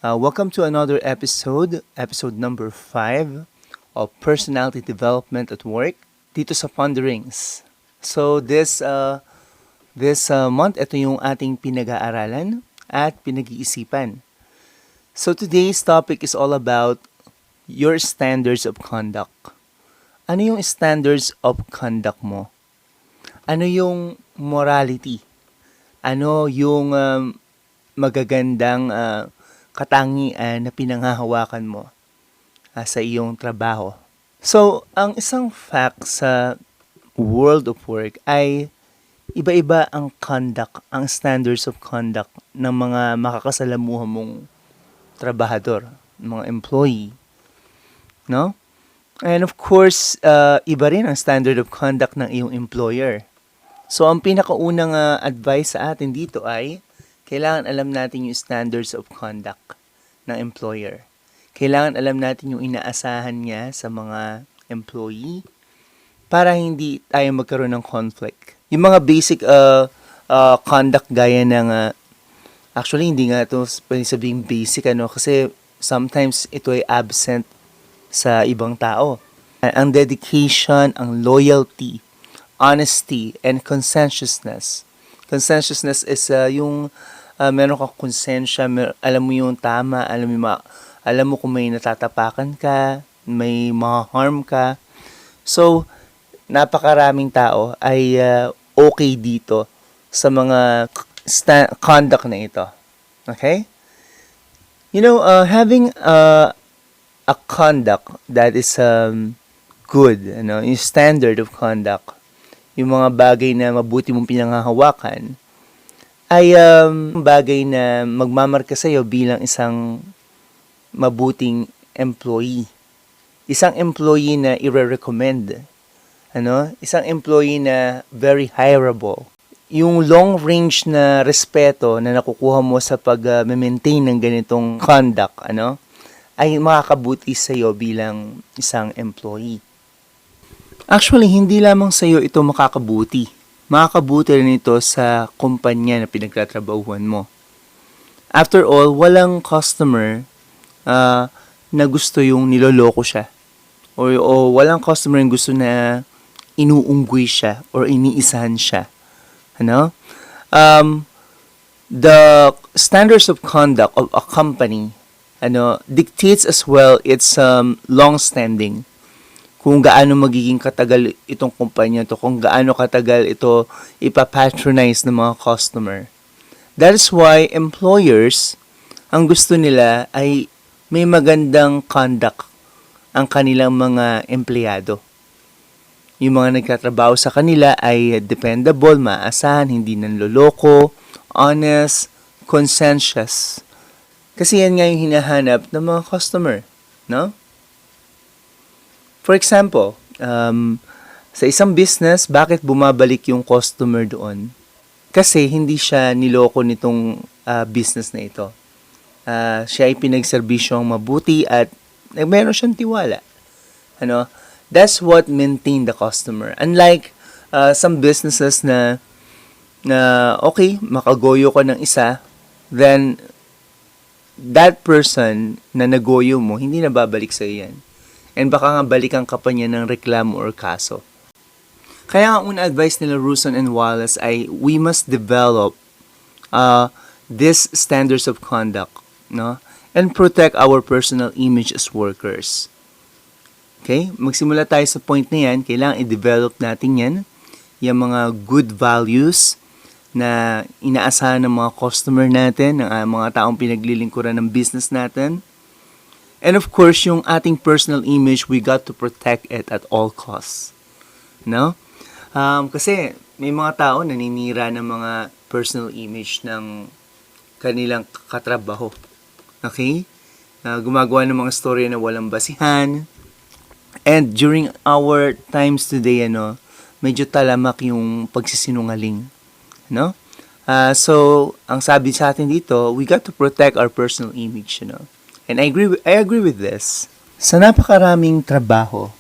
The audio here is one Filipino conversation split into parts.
Welcome to another episode number 5 of Personality Development at Work dito sa Ponderings. So this month, ito yung ating pinag-aaralan at pinag-iisipan. So today's topic is all about your standards of conduct. Ano yung standards of conduct mo? Ano yung morality? Ano yung magagandang katangian na pinanghahawakan mo sa iyong trabaho? So, ang isang fact sa world of work ay iba-iba ang conduct, ang standards of conduct ng mga makakasalamuha mong trabahador, mga employee, no? And of course, iba rin ang standard of conduct ng iyong employer. So, ang pinakaunang advice sa atin dito ay kailangan alam natin yung standards of conduct ng employer. Kailangan alam natin yung inaasahan niya sa mga employee para hindi tayo magkaroon ng conflict. Yung mga basic conduct gaya ng actually hindi nga ito pwede sabing basic kasi sometimes ito ay absent sa ibang tao. Ang dedication, ang loyalty, honesty, and conscientiousness. Conscientiousness is yung meron kang konsensya, alam mo yung tama, alam mo kung may natatapakan ka, may ma-harm ka. So, napakaraming tao ay okay dito sa mga conduct na ito. Okay? Having a conduct that is good, yung standard of conduct, yung mga bagay na mabuti mong pinanghahawakan, ay bagay na magmamarka sa'yo bilang isang mabuting employee. Isang employee na i-recommend. Isang employee na very hireable. Yung long range na respeto na nakukuha mo sa pag-maintain ng ganitong conduct, ay makakabuti sa iyo bilang isang employee. Actually, hindi lamang sa iyo ito makakabuti. Makakabuti rin ito sa kumpanya na pinagtatrabahuhan mo. After all, walang customer na gusto yung niloloko siya. O walang customer yung gusto na inuunggoy siya or iniisahan siya. The standards of conduct of a company dictates as well its long-standing. Kung gaano magiging katagal itong kumpanya to, kung gaano katagal ito ipapatronize ng mga customer. That is why employers, ang gusto nila ay may magandang conduct ang kanilang mga empleyado. Yung mga nagtatrabaho sa kanila ay dependable, maasahan, hindi nanloloko, honest, conscientious. Kasi yan nga yung hinahanap ng mga customer, no? For example, sa isang business, bakit bumabalik yung customer doon? Kasi hindi siya niloko nitong business na ito. Siya ay pinagserbisyong mabuti at meron siyang tiwala. That's what maintain the customer. Unlike some businesses na okay, makagoyo ka ng isa, then that person na nagoyo mo, hindi na babalik sa yan. And baka nga balikan ka pa niya ng reklamo or kaso. Kaya ang una advice nila Russo and Wallace ay we must develop these standards of conduct, and protect our personal image as workers. Okay? Magsimula tayo sa point na yan. Kailangan i-develop natin yan. Yung mga good values na inaasahan ng mga customer natin, ng mga taong pinaglilingkuran ng business natin. And of course, yung ating personal image, we got to protect it at all costs. Kasi may mga tao naninira ng mga personal image ng kanilang katrabaho. Okay? Gumagawa ng mga story na walang basihan. And during our times today, medyo talamak yung pagsisinungaling. So, ang sabi sa atin dito, we got to protect our personal image, And I agree with this. Sa napakaraming trabaho,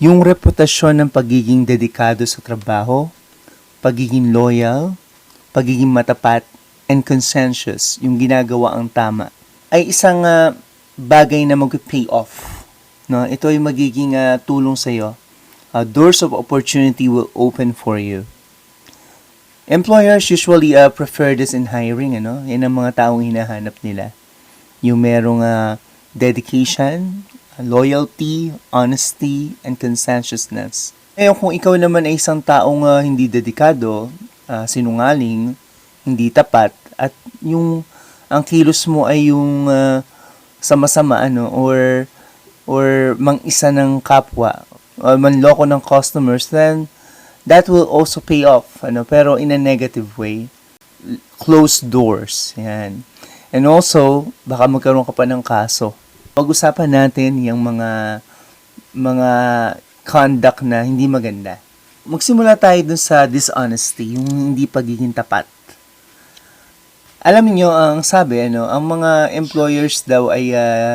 yung reputasyon ng pagiging dedikado sa trabaho, pagiging loyal, pagiging matapat, and conscientious, yung ginagawa ang tama, ay isang bagay na mag-pay off. No? Ito ay magiging tulong sa iyo. Doors of opportunity will open for you. Employers usually prefer this in hiring. Yan ang mga taong hinahanap nila. Yung merong dedication, loyalty, honesty, and conscientiousness. Ngayon, kung ikaw naman ay isang taong hindi dedikado, sinungaling, hindi tapat, at yung ang kilos mo ay yung sama-sama or mang-isa ng kapwa, manloko ng customers, then that will also pay off, pero in a negative way. Closed doors, yan. And also, baka magkaroon ka pa ng kaso. Pag-usapan natin yung mga conduct na hindi maganda. Magsimula tayo dun sa dishonesty, yung hindi pagiging tapat. Alam niyo ang sabi, ang mga employers daw ay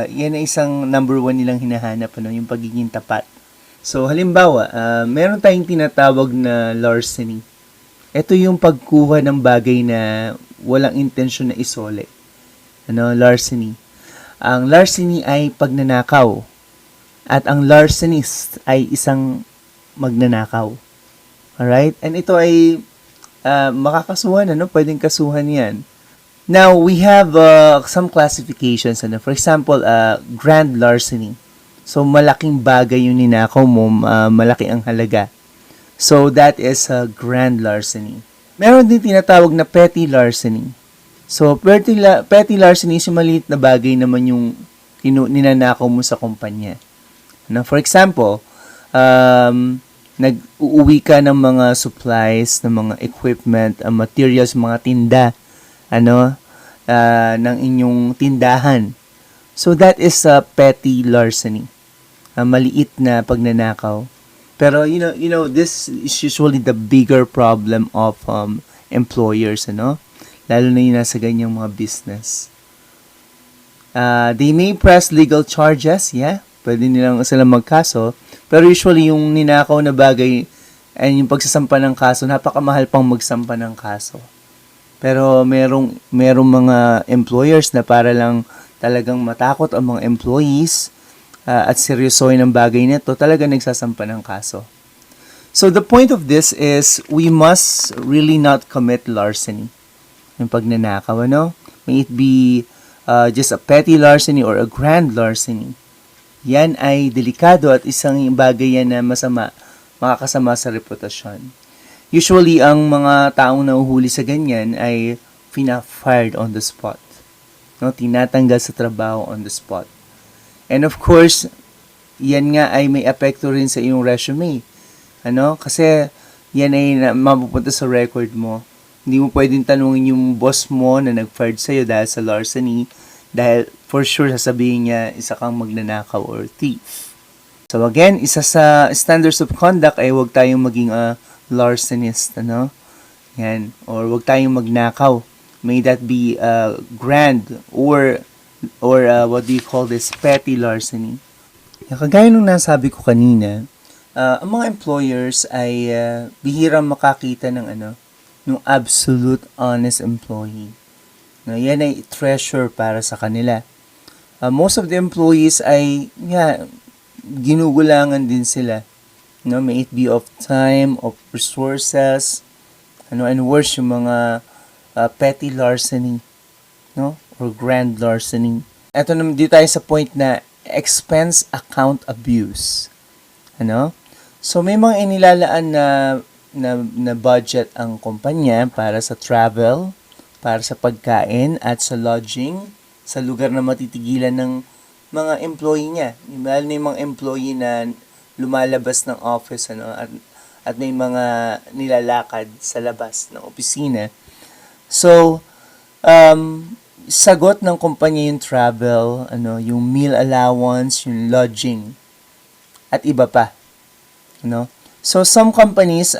yan ay isang number 1 nilang hinahanap, yung pagiging tapat. So, halimbawa, meron tayong tinatawag na larceny. Ito yung pagkuha ng bagay na walang intensyon na isole. Larceny. Ang larceny ay pagnanakaw. At ang larcenist ay isang magnanakaw. Alright? And ito ay makakasuhan, pwedeng kasuhan yan. Now, we have some classifications. For example, grand larceny. So, malaking bagay yung ninakaw mo, malaki ang halaga. So, that is grand larceny. Meron din tinatawag na petty larceny. So, petty larceny is yung maliit na bagay naman yung ninanakaw mo sa kumpanya. For example, nag-uuwi ka ng mga supplies, ng mga equipment, materials, mga tinda, ng inyong tindahan. So, that is petty larceny. Maliit na pagnanakaw. Pero, this is usually the bigger problem of employers, lalo na yung nasa ganyang mga business. They may press legal charges, pwede nilang silang magkaso, pero usually yung ninakaw na bagay and yung pagsasampa ng kaso, napakamahal pang magsampa ng kaso. Pero merong mga employers na para lang talagang matakot ang mga employees at seryosohin ang bagay nito, talaga nagsasampa ng kaso. So the point of this is we must really not commit larceny. Yung pagnanakaw, may it be just a petty larceny or a grand larceny. Yan ay delikado at isang bagay yan na masama, makakasama sa reputasyon. Usually, ang mga taong nahuhuli sa ganyan ay fired on the spot. Tinatanggal sa trabaho on the spot. And of course, yan nga ay may epekto rin sa iyong resume. Kasi yan ay mapupunta sa record mo. Hindi mo pwedeng tanungin yung boss mo na nag-fired sa'yo dahil sa larceny, dahil for sure sasabihin niya isa kang magnanakaw or thief. So again, isa sa standards of conduct ay huwag tayong maging larcenist, Yan. Or huwag tayong magnakaw. May that be grand or what do you call this, petty larceny. Kagaya nung nasabi ko kanina, ang mga employers ay bihirang makakita ng absolute honest employee. Yan ay treasure para sa kanila. Most of the employees ay ginugulangan din sila. May it be of time, of resources, and worse yung mga petty larceny, or grand larceny. Ito naman dito tayo sa point na expense account abuse. So may mga inilalaan na budget ang kumpanya para sa travel, para sa pagkain at sa lodging sa lugar na matitigilan ng mga employee niya. Lalo na yung mga employee na lumalabas ng office at may mga nilalakad sa labas ng opisina. So, sagot ng kumpanya yung travel, yung meal allowance, yung lodging, at iba pa. So, some companies,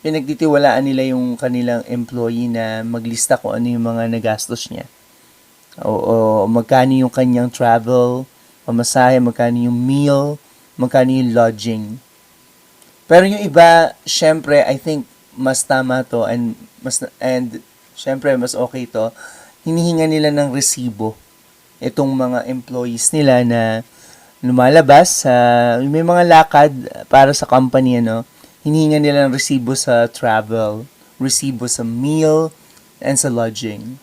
pinagtitiwalaan nila yung kanilang employee na maglista kung ano yung mga nagastos niya. O magkano yung kanyang travel, pamasahe, magkano yung meal, magkano yung lodging. Pero yung iba, syempre, I think, mas tama to and syempre, mas okay to, hinihinga nila ng resibo. itong mga employees nila na lumalabas, may mga lakad para sa company, hinihinga nila ng resibo sa travel, resibo sa meal, and sa lodging.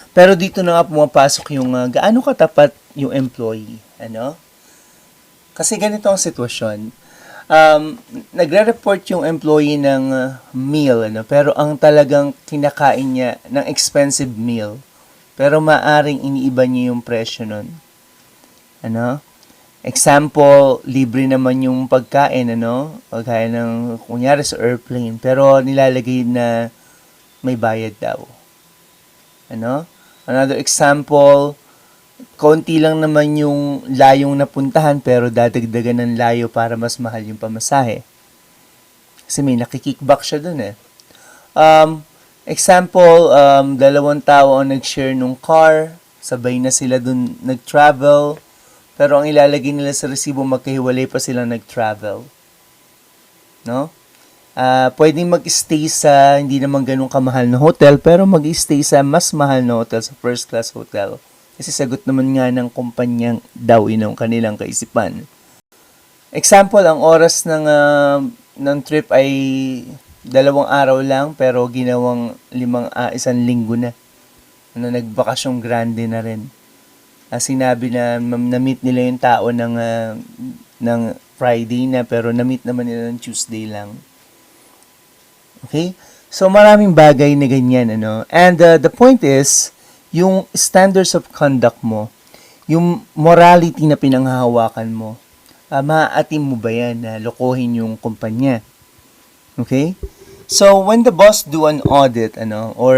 Pero dito na nga pumapasok yung gaano katapat yung employee, Kasi ganito ang sitwasyon. Nagre-report yung employee ng meal, pero ang talagang kinakain niya ng expensive meal. Pero maaring iniiba niya yung presyo nun. Example, libre naman yung pagkain, Pagkaya ng, kunyari sa airplane, pero nilalagay na may bayad daw. Another example, konti lang naman yung layong napuntahan pero dadagdagan ng layo para mas mahal yung pamasahe. Kasi may nakikickback siya dun Example, dalawang tao ang nag-share nung car, sabay na sila dun nag-travel, pero ang ilalagay nila sa resibo magkahiwalay pa silang nag-travel. Pwedeng mag-stay sa hindi naman ganun kamahal na hotel, pero mag-stay sa mas mahal na hotel, sa first class hotel. Kasi sagot naman nga ng kumpanyang daw ang kanilang kaisipan. Example, ang oras ng trip ay 2 araw lang, pero ginawang 1 linggo na. Nagbakasyong grande na rin. Sinabi na na-meet nila yung tao ng Friday na, pero na-meet naman nila ng Tuesday lang. Okay? So, maraming bagay na ganyan, And the point is, yung standards of conduct mo, yung morality na pinanghahawakan mo, maaatim mo ba yan na lokohin yung kumpanya? Okay? So, when the boss do an audit, or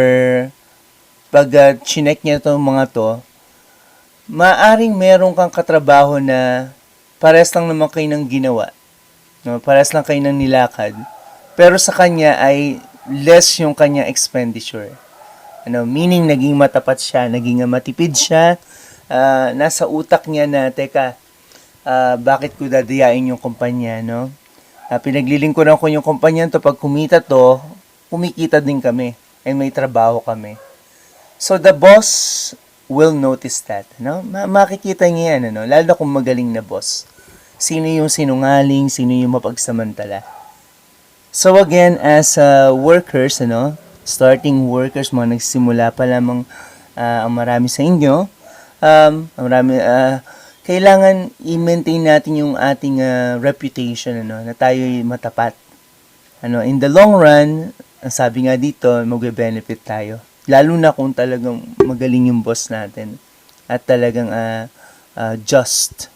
pag chinek niya itong mga to, maaring meron kang katrabaho na pares lang naman kayo ng ginawa. Pares lang kayo ng nilakad. Pero sa kanya ay less yung kanya expenditure. Meaning naging matapat siya, naging matipid siya. Nasa utak niya na, teka, bakit ko dadayain yung kumpanya, pinaglilingkuran ko yung kumpanya to, pag kumita to, kumikita din kami. And may trabaho kami. So the boss will notice that, makikita niya yan, lalo na kung magaling na boss. Sino yung sinungaling, sino yung mapagsamantala. So again, as workers, starting workers, mga nagsimula pa lamang ang marami sa inyo, kailangan i-maintain natin yung ating reputation, na tayo'y matapat. In the long run, sabi nga dito, magbe-benefit tayo. Lalo na kung talagang magaling yung boss natin at talagang just.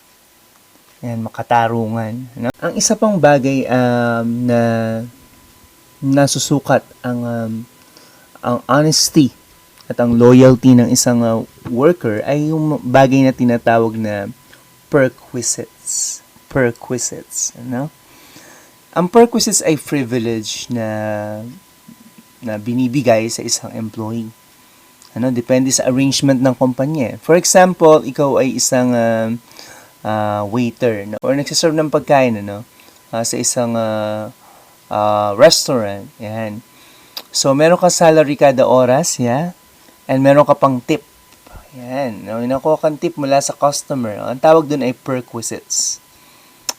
Yan, makatarungan. Ang isa pang bagay na nasusukat ang honesty at ang loyalty ng isang worker ay yung bagay na tinatawag na perquisites. Perquisites, Ang perquisites ay privilege na binibigay sa isang employee. Depende sa arrangement ng kumpanya. For example, ikaw ay isang waiter, or nagsiserve ng pagkain, sa isang restaurant. Yan. So, meron ka salary kada oras, and meron ka pang tip. Yan. Nakuha kang tip mula sa customer. Ang tawag dun ay perquisites.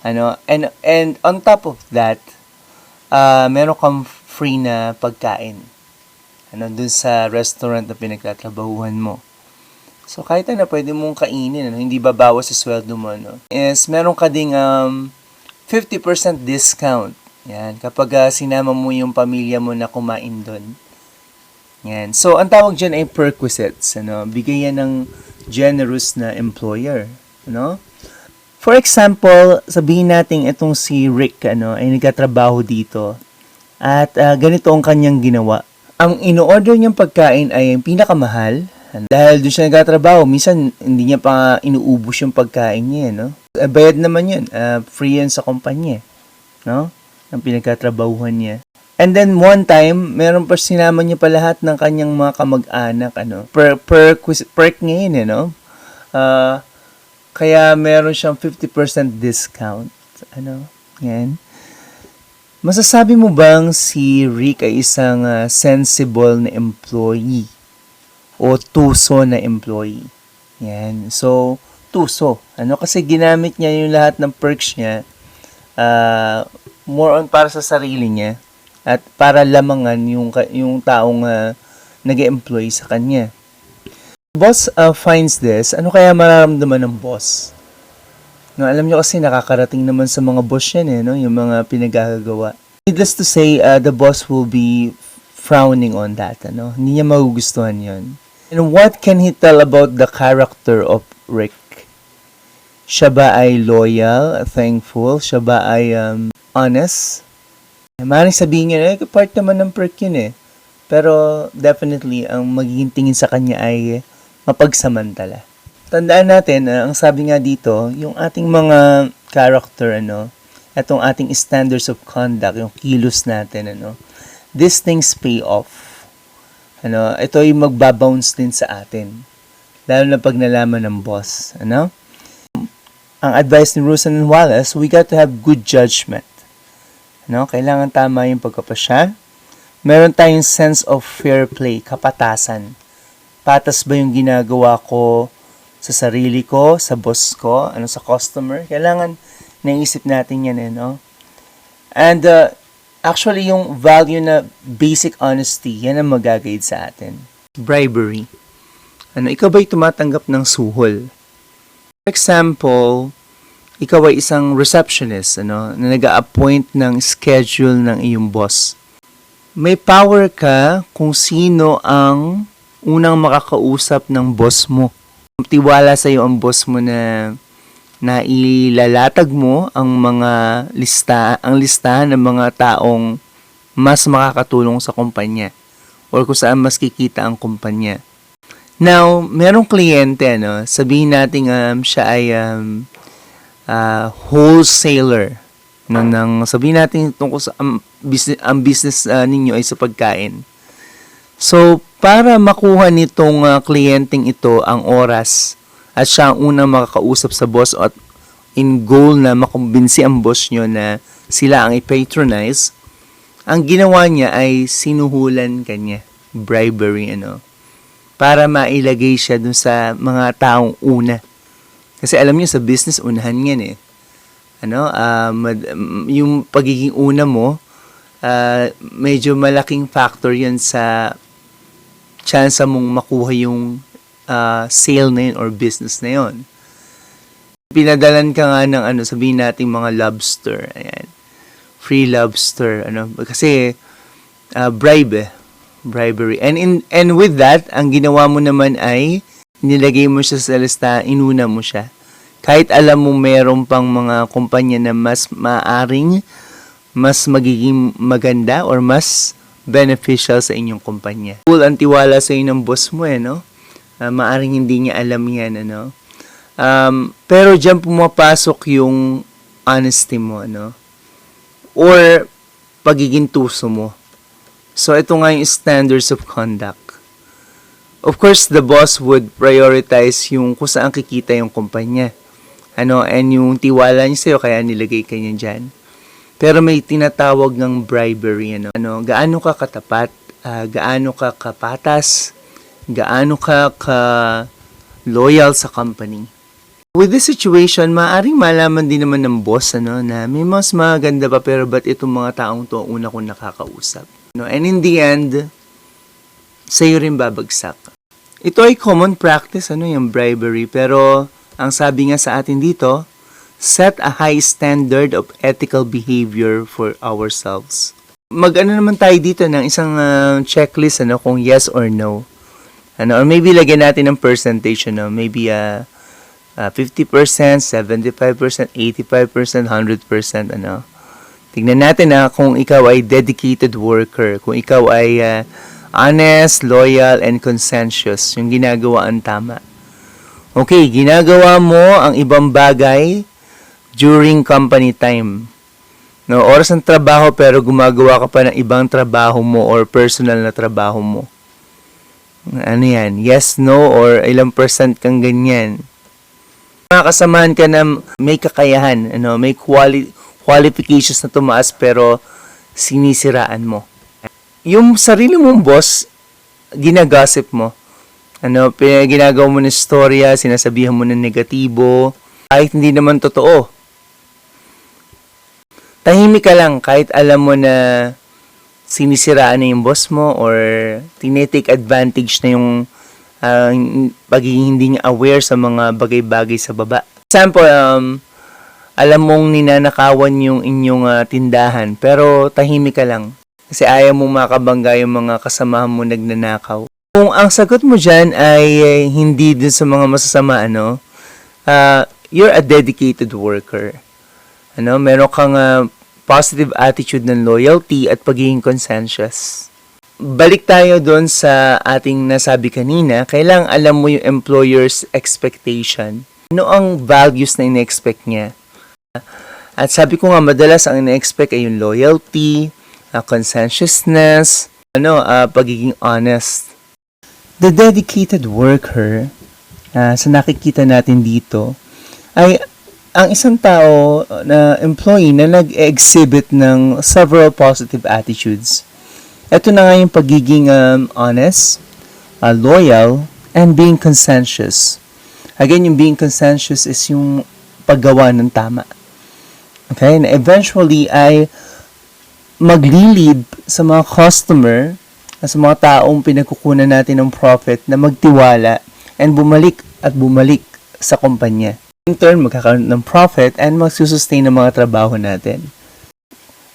And on top of that, meron kang free na pagkain. Dun sa restaurant na pinagtatrabahuhan mo. So, kahit pwede mong kainin, hindi babawas sa sweldo mo, is meron ka ding 50% discount. Yan, kapag sinama mo yung pamilya mo na kumain doon. Yan. So, ang tawag dyan ay perquisites, Bigay yan ng generous na employer, For example, sabihin natin itong si Rick, ay nagkatrabaho dito. At ganito ang kanyang ginawa. Ang ino-order niyang pagkain ay yung pinakamahal. Dahil doon siya nagtatrabaho, minsan hindi niya pa inuubos yung pagkain niya, Bayad naman yun. Free yan sa kumpanya, Ang pinagkatrabahuhan niya. And then one time, meron pa sinama niya pa lahat ng kanyang mga kamag-anak, perk ngayon, kaya meron siyang 50% discount, yan. Masasabi mo bang si Rick ay isang sensible na employee? o tuso na employee. Yan. So, tuso. Kasi ginamit niya yung lahat ng perks niya, more on para sa sarili niya at para lamangan yung taong nag-employ sa kanya. Boss finds this. Ano kaya mararamdaman ng boss? No, alam niyo kasi nakakarating naman sa mga boss yan no? Yung mga pinagagawa. Needless to say, the boss will be frowning on that. Hindi niya magugustuhan yon. And what can he tell about the character of Rick? Siya ba ay loyal, thankful? Siya ba ay honest? Maaaring sabihin niya, part naman ng perk yun Pero definitely, ang magiging tingin sa kanya ay mapagsamantala. Tandaan natin, ang sabi nga dito, yung ating mga character, itong ating standards of conduct, yung kilos natin, these things pay off. Ito ay magbabounce din sa atin. Lalo na pag nalaman ng boss. Ang advice ni Rusan and Wallace, we got to have good judgment. Kailangan tama yung pagkapasya. Meron tayong sense of fair play, kapatasan. Patas ba yung ginagawa ko sa sarili ko, sa boss ko, sa customer? Kailangan naisip natin yan, And actually, yung value na basic honesty, yan ang mag-guide sa atin. Bribery. Ikaw ba'y tumatanggap ng suhol? For example, ikaw ay isang receptionist, na nag-a-appoint ng schedule ng iyong boss. May power ka kung sino ang unang makakausap ng boss mo. Tiwala sa iyo ang boss mo na ilalatag mo ang listahan ng mga taong mas makakatulong sa kumpanya or kung saan mas kikita ang kumpanya. Now, merong kliyente, sabihin natin siya ay wholesaler. Sabihin natin tungkol sa ang business ninyo ay sa pagkain. So, para makuha nitong kliyenteng ito ang oras at siya ang unang makakausap sa boss at in goal na makumbinsi ang boss nyo na sila ang i-patronize, ang ginawa niya ay sinuhulan kanya. Bribery, para mailagay siya dun sa mga taong una. Kasi alam niyo sa business, unahan yan yung pagiging una mo, medyo malaking factor yan sa chance mong makuha yung sale na yun or business na yun. Pinadalan ka nga ng sabihin natin mga lobster. Ayan. Free lobster. Kasi bribery. And with that, ang ginawa mo naman ay nilagay mo siya sa lista, inuna mo siya. Kahit alam mo meron pang mga kumpanya na mas maaring mas magiging maganda or mas beneficial sa inyong kumpanya. Full ang tiwala sa inyo ng boss mo maaring hindi niya alam yan pero diyan pumapasok yung honesty mo or pagiging tuso mo. So ito nga yung standards of conduct. Of course, the boss would prioritize yung kung saan kikita yung kumpanya. And yung tiwala niya sa'yo, kaya nilagay ka niya dyan. Pero may tinatawag ng bribery, gaano ka katapat, gaano ka kapatas, gaano ka loyal sa company. With this situation, maaaring malaman din naman ng boss, na may mas maganda pa, pero ba't itong mga taong to una kong nakakausap? And in the end, sa'yo rin babagsak. Ito ay common practice, yung bribery, pero ang sabi nga sa atin dito, set a high standard of ethical behavior for ourselves. Naman tayo dito ng isang checklist kung yes or no. Or maybe lagyan natin ng percentage, maybe 50%, 75%, 85%, 100%, Tignan natin kung ikaw ay dedicated worker, kung ikaw ay honest, loyal, and conscientious, yung ginagawa ang tama. Okay, ginagawa mo ang ibang bagay during company time. Oras ng trabaho pero gumagawa ka pa ng ibang trabaho mo or personal na trabaho mo. Ano yan? Yes, no, or ilang percent kang ganyan. Makasamahan ka na may kakayahan, may qualifications na tumaas pero sinisiraan mo. Yung sarili mong boss, ginagossip mo. Ginagawa mo ng storya, sinasabihan mo ng negatibo, kahit hindi naman totoo. Tahimik ka lang kahit alam mo na sinisiraan na yung boss mo or tinitake advantage na yung pagiging hindi niya aware sa mga bagay-bagay sa baba. Example, alam mong ninanakawan yung inyong tindahan pero tahimik ka lang kasi ayaw mong makabangga yung mga kasamahan mo nagnanakaw. Kung ang sagot mo dyan ay hindi dun sa mga masasama, you're a dedicated worker. Meron kang positive attitude ng loyalty at pagiging conscientious. Balik tayo doon sa ating nasabi kanina, kailangang alam mo yung employer's expectation. Ano ang values na ina-expect niya? At sabi ko nga, madalas ang ina-expect ay yung loyalty, conscientiousness, pagiging honest. The dedicated worker, sa nakikita natin dito, ay ang isang tao na employee na nag-exhibit ng several positive attitudes. Ito na nga yung pagiging honest, loyal, and being conscientious. Again, yung being conscientious is yung paggawa ng tama. Okay? Na eventually ay magli-lead sa mga customer, sa mga taong pinagkukunan natin ng profit na magtiwala and bumalik sa kumpanya. In turn, magkakaroon ng profit and magsusustain ng mga trabaho natin.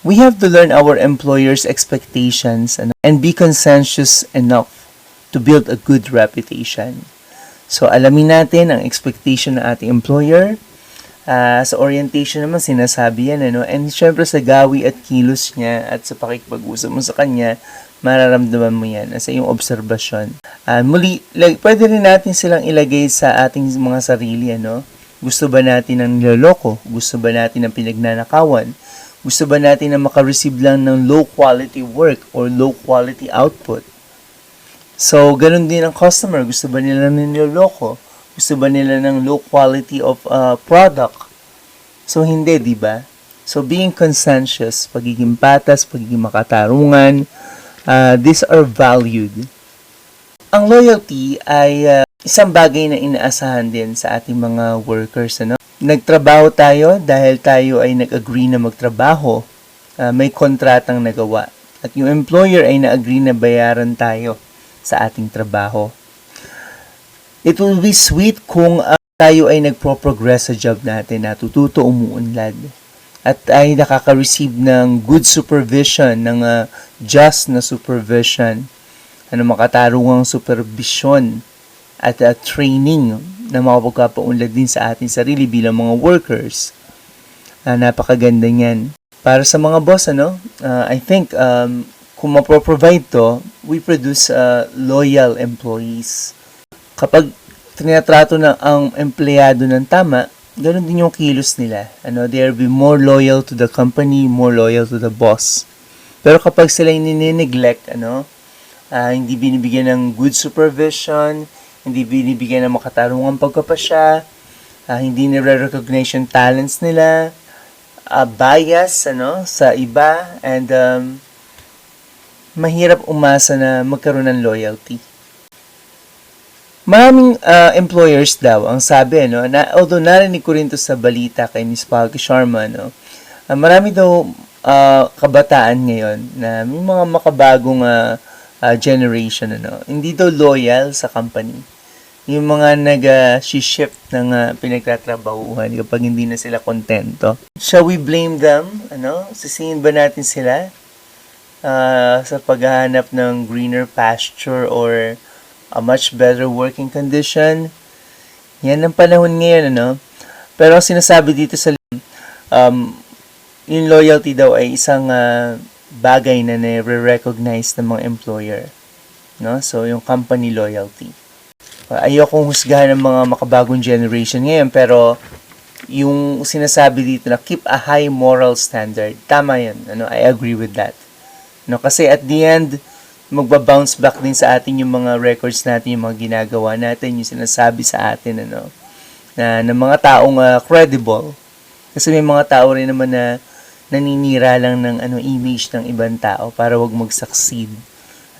We have to learn our employer's expectations and be conscientious enough to build a good reputation. So, alamin natin ang expectation ng ating employer. Sa orientation naman, sinasabi yan, And syempre sa gawi at kilos niya at sa pakikipag-usap mo sa kanya, mararamdaman mo yan sa iyong obserbasyon. Muli, pwede rin natin silang ilagay sa ating mga sarili, Gusto ba natin ng niloloko? Gusto ba natin ng pinagnanakawan? Gusto ba natin na makareceive lang ng low quality work or low quality output? So, ganun din ang customer. Gusto ba nila ng niloloko? Gusto ba nila ng low quality of product? So, hindi, di ba? So, being conscientious, pagiging patas, pagiging makatarungan, these are valued. Ang loyalty ay isang bagay na inaasahan din sa ating mga workers. Nagtrabaho tayo dahil tayo ay nag-agree na magtrabaho. May kontratang nagawa. At yung employer ay na-agree na bayaran tayo sa ating trabaho. It will be sweet kung tayo ay nagpo-progress sa job natin, natututo umuunlad. At ay nakaka-receive ng good supervision, ng just na supervision, makatarungang supervision at training na makapagpapaunlad din sa ating sarili bilang mga workers. Napakaganda niyan. Para sa mga boss, I think kung mapro-provide to, we produce loyal employees. Kapag tinatrato na ang empleyado ng tama, ganoon din yung kilos nila. They'll be more loyal to the company, more loyal to the boss. Pero kapag sila nini-neglect, hindi binibigyan ng good supervision, hindi binibigyan ng makatarungang pagpapasya, hindi nire-recognize yung talents nila, bias sa iba, and mahirap umasa na magkaroon ng loyalty. Maraming employers daw ang sabi, na although narinig ko rin to sa balita kay Ms. Palki Sharma, marami daw kabataan ngayon na may mga makabagong generation, hindi daw loyal sa company. Yung mga nag-shift ng pinagtatrabahuhan kapag hindi na sila kontento. Shall we blame them? Sisingin ba natin sila sa paghahanap ng greener pasture or a much better working condition? Yan ang panahon ngayon, Pero ang sinasabi dito sa yung loyalty daw ay isang bagay na nire-recognize ng mga employer. So, yung company loyalty. Ayokong husgahan ng mga makabagong generation ngayon, pero yung sinasabi dito na keep a high moral standard, tama yan. I agree with that. Kasi at the end, magba-bounce back din sa atin yung mga records natin, yung mga ginagawa natin, yung sinasabi sa atin, na ng mga taong credible. Kasi may mga tao rin naman na naninira lang ng image ng ibang tao para wag mag-succeed.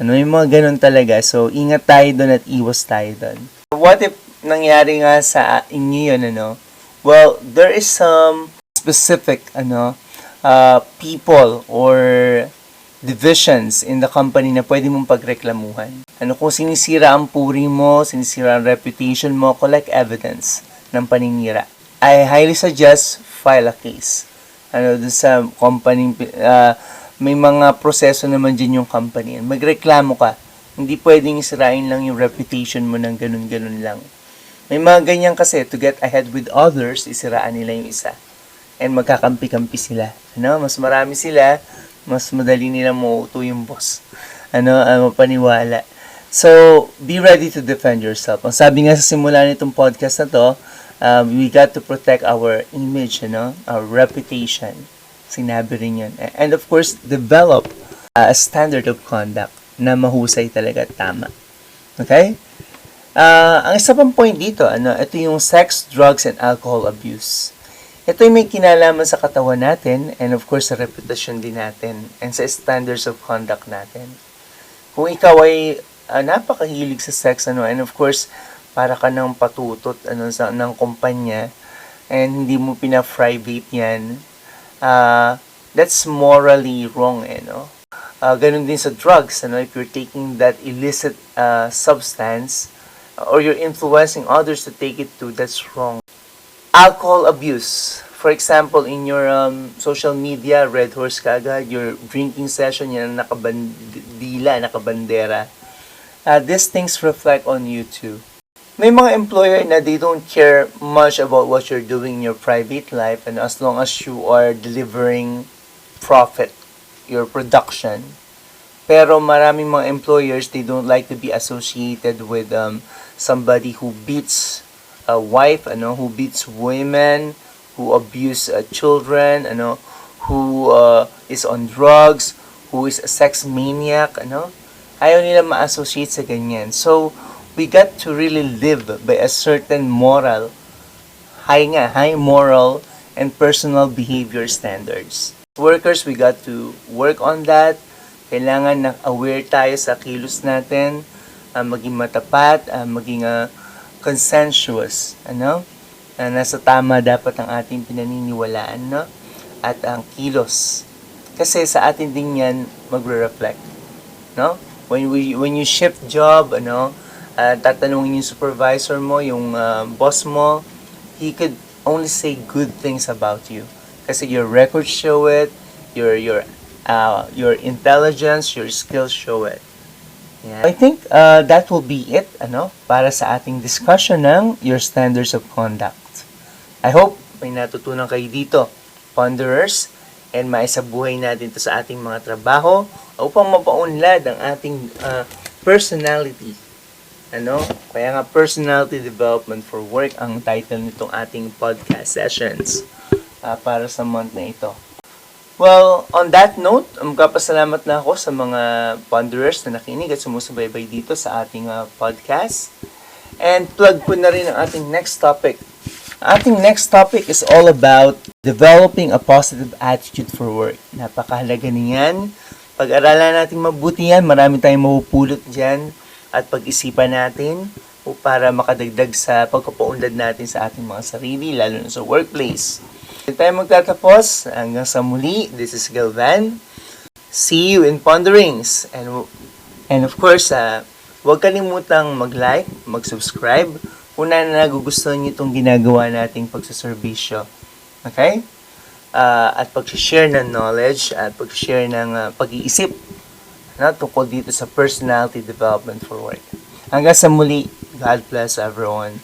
Ano, yung mga ganun talaga. So, ingat tayo doon at iwas tayo doon. What if nangyari nga sa inyo yun, ano? Well, there is some specific, people or divisions in the company na pwede mong pagreklamuhan. Ano, kung sinisira ang puri mo, sinisira ang reputation mo, collect evidence ng paninira. I highly suggest file a case. Ano, dun sa company, may mga proseso naman dyan yung company. Magreklamo ka. Hindi pwedeng isirain lang yung reputation mo ng ganun-ganun lang. May mga ganyan kasi, to get ahead with others, isiraan nila yung isa. And magkakampi-kampi sila. Ano, mas marami sila, mas madali nila mauto yung boss. Mapaniwala. So, be ready to defend yourself. Ang sabi nga sa simula nitong podcast na to, we got to protect our image, our reputation. Sinabi rin yun. And of course, develop a standard of conduct na mahusay talaga at tama. Okay? Ang isa pang point dito, ito yung sex, drugs, and alcohol abuse. Ito yung may kinalaman sa katawan natin and of course sa reputasyon din natin and sa standards of conduct natin. Kung ikaw ay napakahilig sa sex, and of course, para ka ng patutot ng kumpanya and hindi mo pina-private yan, that's morally wrong, ganun din sa drugs, if you're taking that illicit substance or you're influencing others to take it too, that's wrong. Alcohol abuse. For example, in your social media, red horse kagad, your drinking session, yan nakabandera. These things reflect on you too. May mga employer na they don't care much about what you're doing in your private life, and as long as you are delivering profit, your production. Pero maraming mga employers, they don't like to be associated with somebody who beats a wife, who beats women, who abuse children, who is on drugs, who is a sex maniac, ayaw nila ma-associate sa ganyan. So, we got to really live by a certain moral, high moral and personal behavior standards. Workers, we got to work on that. Kailangan na aware tayo sa kilos natin, maging matapat, maging consensuous, nasa tama dapat ang ating pinaniniwalaan, at ang kilos. Kasi sa atin din yan magre-reflect, When you shift job, tatanungin yung supervisor mo, yung boss mo, he could only say good things about you. Kasi your records show it, your intelligence, your skills show it. Yeah. I think that will be it, para sa ating discussion ng your standards of conduct. I hope may natutunan kayo dito, ponderers, and maisabuhay natin to sa ating mga trabaho upang mapaunlad ang ating personality. Kaya nga personality development for work ang title nitong ating podcast sessions para sa month na ito. Well, on that note, magpapasalamat na ako sa mga ponderers na nakinig at sumusubaybay dito sa ating podcast. And plug po na rin ang ating next topic. Ating next topic is all about developing a positive attitude for work. Napakahalaga niyan. Pag-aralan natin mabuti yan, marami tayong mapupulot dyan at pag-isipan natin para makadagdag sa pagpapaunlad natin sa ating mga sarili, lalo na sa workplace. Hindi tayo magtatapos. Hanggang sa muli, this is Galvan. See you in Ponderings. And of course, huwag kalimutang mag-like, mag-subscribe kung nagugustuhan niyo itong ginagawa nating pagsaservisyo. Okay? At pag-share ng knowledge at pag-share ng pag-iisip tungkol dito sa personality development for work. Hanggang sa muli, God bless everyone.